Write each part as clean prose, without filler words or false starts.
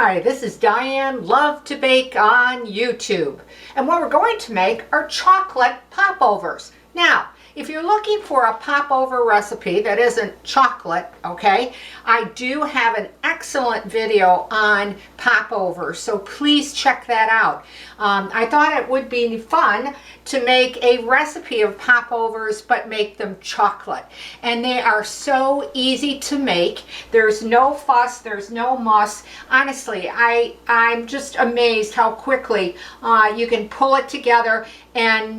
Hi, this is Diane Lovetobake on YouTube. And what we're going to make are chocolate popovers. Now, if you're looking for a popover recipe that isn't chocolate, okay, I do have an excellent video on popovers, so please check that out. I thought it would be fun to make a recipe of popovers, but make them chocolate. And they are so easy to make. There's no fuss, there's no muss. Honestly, I'm just amazed how quickly you can pull it together and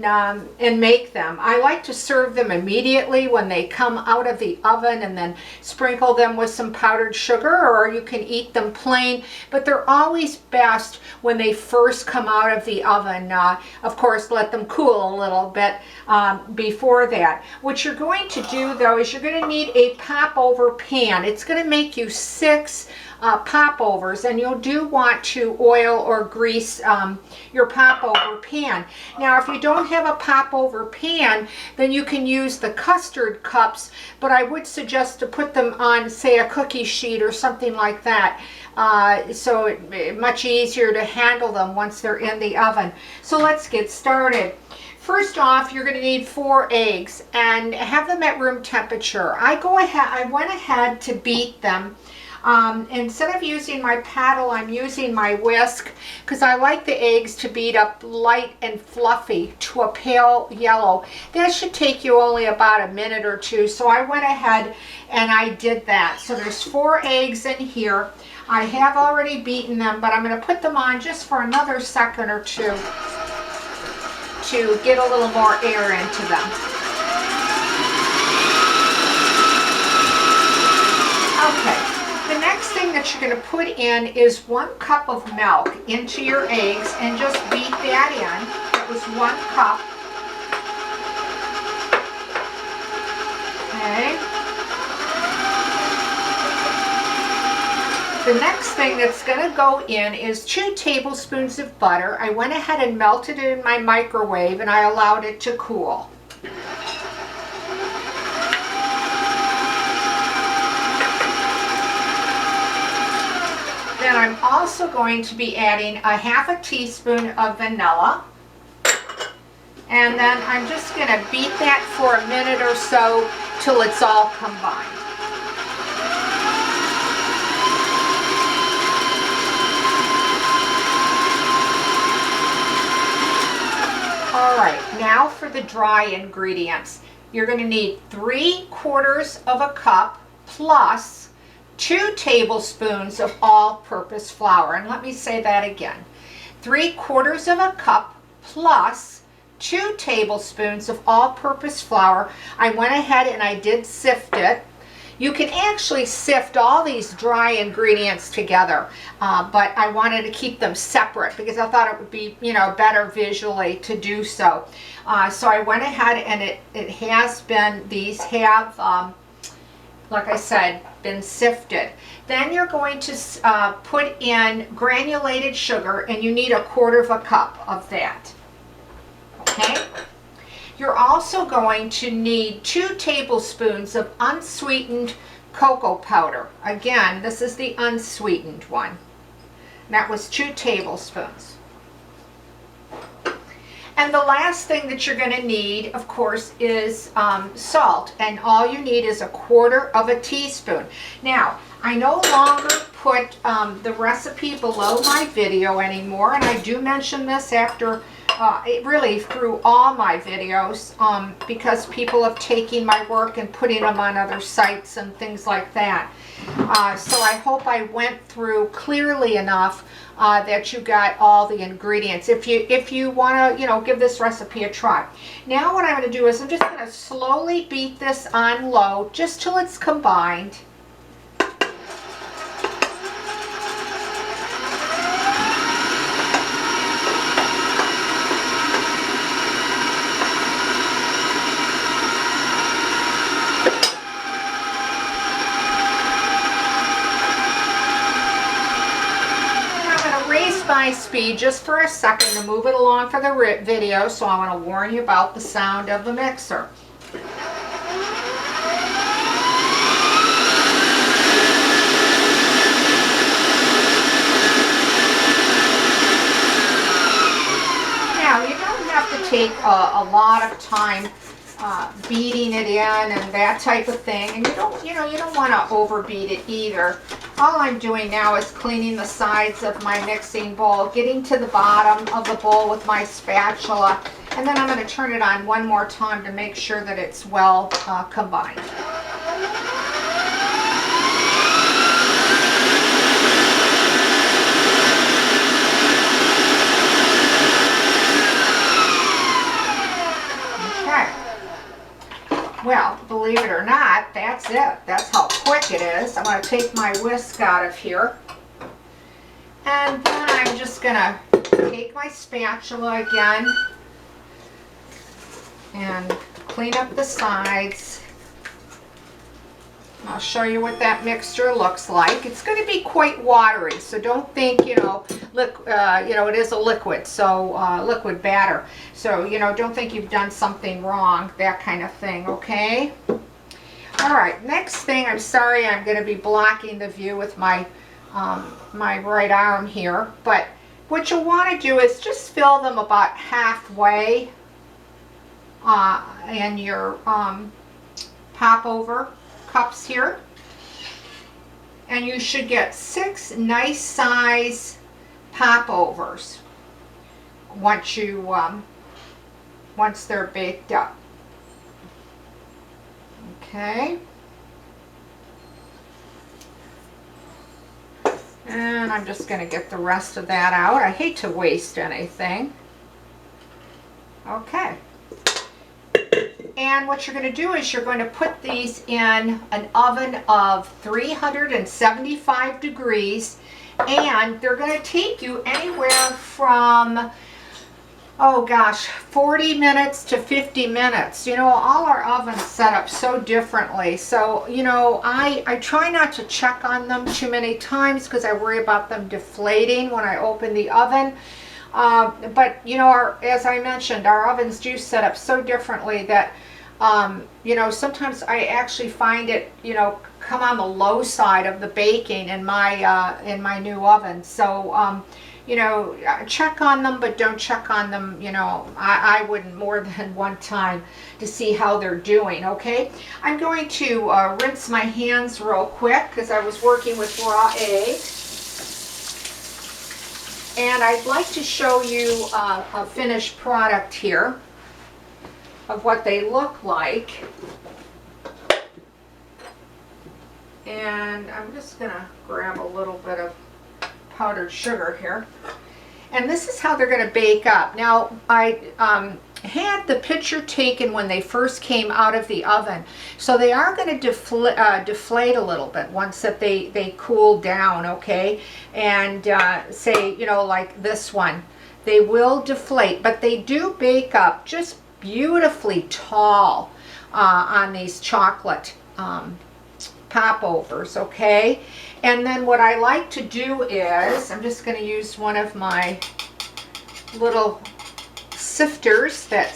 make them. I like to serve them immediately when they come out of the oven, and then sprinkle them with some powdered sugar, or you can eat them plain, but they're always best when they first come out of the oven. Of course, let them cool a little bit before that. What you're going to do though is you're going to need a popover pan. It's going to make you 6 popovers, and you'll do want to oil or grease your popover pan. Now, if you don't have a popover pan, then you can use the custard cups, but I would suggest to put them on, say, a cookie sheet or something like that, so it's much easier to handle them once they're in the oven. So let's get started. First off, you're going to need 4 eggs and have them at room temperature. I went ahead to beat them. Instead of using my paddle, I'm using my whisk, because I like the eggs to beat up light and fluffy to a pale yellow. That should take you only about a minute or two, so I went ahead and I did that. So there's 4 eggs in here. I have already beaten them, but I'm going to put them on just for another second or two to get a little more air into them. Okay. The next thing that you're going to put in is 1 cup of milk into your eggs, and just beat that in. That was 1 cup. Okay. The next thing that's going to go in is 2 tablespoons of butter. I went ahead and melted it in my microwave, and I allowed it to cool. Then I'm also going to be adding a ½ teaspoon of vanilla. And then I'm just going to beat that for a minute or so till it's all combined. All right, now for the dry ingredients. You're going to need 3/4 of a cup plus 2 tablespoons of all-purpose flour. And let me say that again. 3/4 of a cup plus 2 tablespoons of all-purpose flour. I went ahead and I did sift it. You can actually sift all these dry ingredients together, but I wanted to keep them separate because I thought it would be, better visually to do so. So I went ahead and it has been, these have, like I said, been sifted. Then you're going to put in granulated sugar, and you need 1/4 cup of that. Okay? You're also going to need 2 tablespoons of unsweetened cocoa powder. Again, this is the unsweetened one. That was 2 tablespoons. And the last thing that you're going to need, of course, is salt. And all you need is 1/4 teaspoon. Now, I no longer put the recipe below my video anymore. And I do mention this after, really through all my videos, because people have taken my work and putting them on other sites and things like that. So I hope I went through clearly enough that you got all the ingredients. If you want to, give this recipe a try. Now what I'm going to do is I'm just going to slowly beat this on low just till it's combined. My speed just for a second to move it along for the video, so I want to warn you about the sound of the mixer. take a lot of time beating it in and that type of thing. And you don't want to overbeat it either. All I'm doing now is cleaning the sides of my mixing bowl, getting to the bottom of the bowl with my spatula, and then I'm going to turn it on one more time to make sure that it's well combined. Well, believe it or not, that's it. That's how quick it is. I'm going to take my whisk out of here. And then I'm just going to take my spatula again and clean up the sides. I'll show you what that mixture looks like. It's going to be quite watery, so don't think, it is a liquid, so liquid batter. So, don't think you've done something wrong, that kind of thing, okay? All right, next thing, I'm sorry I'm going to be blocking the view with my, my right arm here, but what you'll want to do is just fill them about halfway in your popover cups here, and you should get 6 nice size popovers once they're baked up. Okay, and I'm just going to get the rest of that out. I hate to waste anything. Okay. And what you're going to do is you're going to put these in an oven of 375 degrees, and they're going to take you anywhere from, 40 minutes to 50 minutes. All our ovens set up so differently. So, I try not to check on them too many times because I worry about them deflating when I open the oven. But as I mentioned, our ovens do set up so differently that sometimes I actually find it come on the low side of the baking in my new oven. So check on them, but don't check on them, I wouldn't more than one time to see how they're doing. Okay, I'm going to rinse my hands real quick because I was working with raw eggs. And I'd like to show you a finished product here of what they look like. And I'm just going to grab a little bit of powdered sugar here. And this is how they're going to bake up. Now, I had the picture taken when they first came out of the oven. So they are going to deflate a little bit once that they cool down, okay? And say, like this one, they will deflate, but they do bake up just beautifully tall on these chocolate popovers, okay? And then what I like to do is, I'm just going to use one of my little sifters that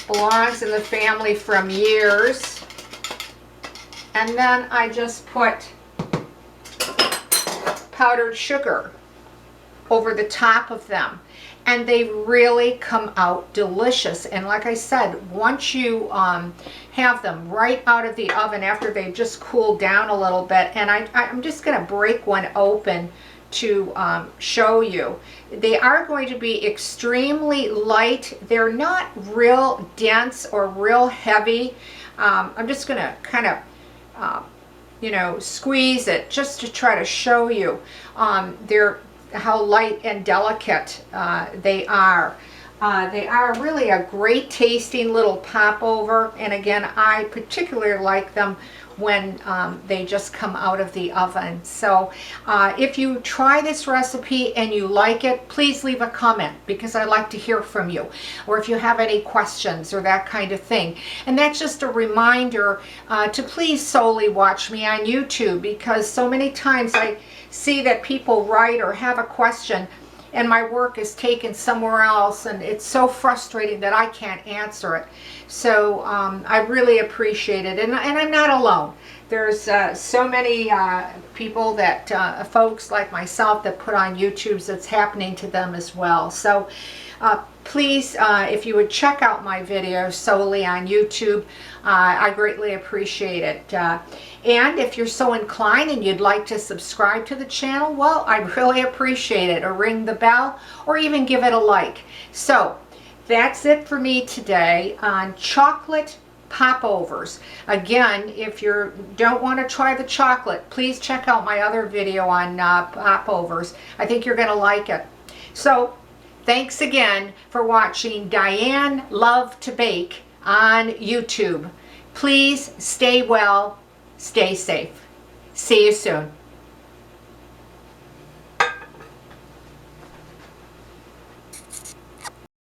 belongs in the family from years, and then I just put powdered sugar over the top of them, and they really come out delicious. And like I said, once you have them right out of the oven after they've just cooled down a little bit, and I'm just going to break one open to show you. They are going to be extremely light. They're not real dense or real heavy. I'm just going to kind of squeeze it just to try to show you how light and delicate they are. They are really a great tasting little popover, and again, I particularly like them when they just come out of the oven. So if you try this recipe and you like it, please leave a comment because I like to hear from you, or if you have any questions or that kind of thing. And that's just a reminder to please solely watch me on YouTube, because so many times I see that people write or have a question and my work is taken somewhere else, and it's so frustrating that I can't answer it. So I really appreciate it, and I'm not alone. There's so many people folks like myself that put on YouTubes that's happening to them as well. So please, if you would check out my videos solely on YouTube, I greatly appreciate it. And if you're so inclined and you'd like to subscribe to the channel, well, I really appreciate it. Or ring the bell, or even give it a like. So that's it for me today on chocolate popovers. Again, if you don't want to try the chocolate, please check out my other video on popovers. I think you're going to like it. So thanks again for watching Diane Lovetobake on YouTube. Please stay well, stay safe. See you soon.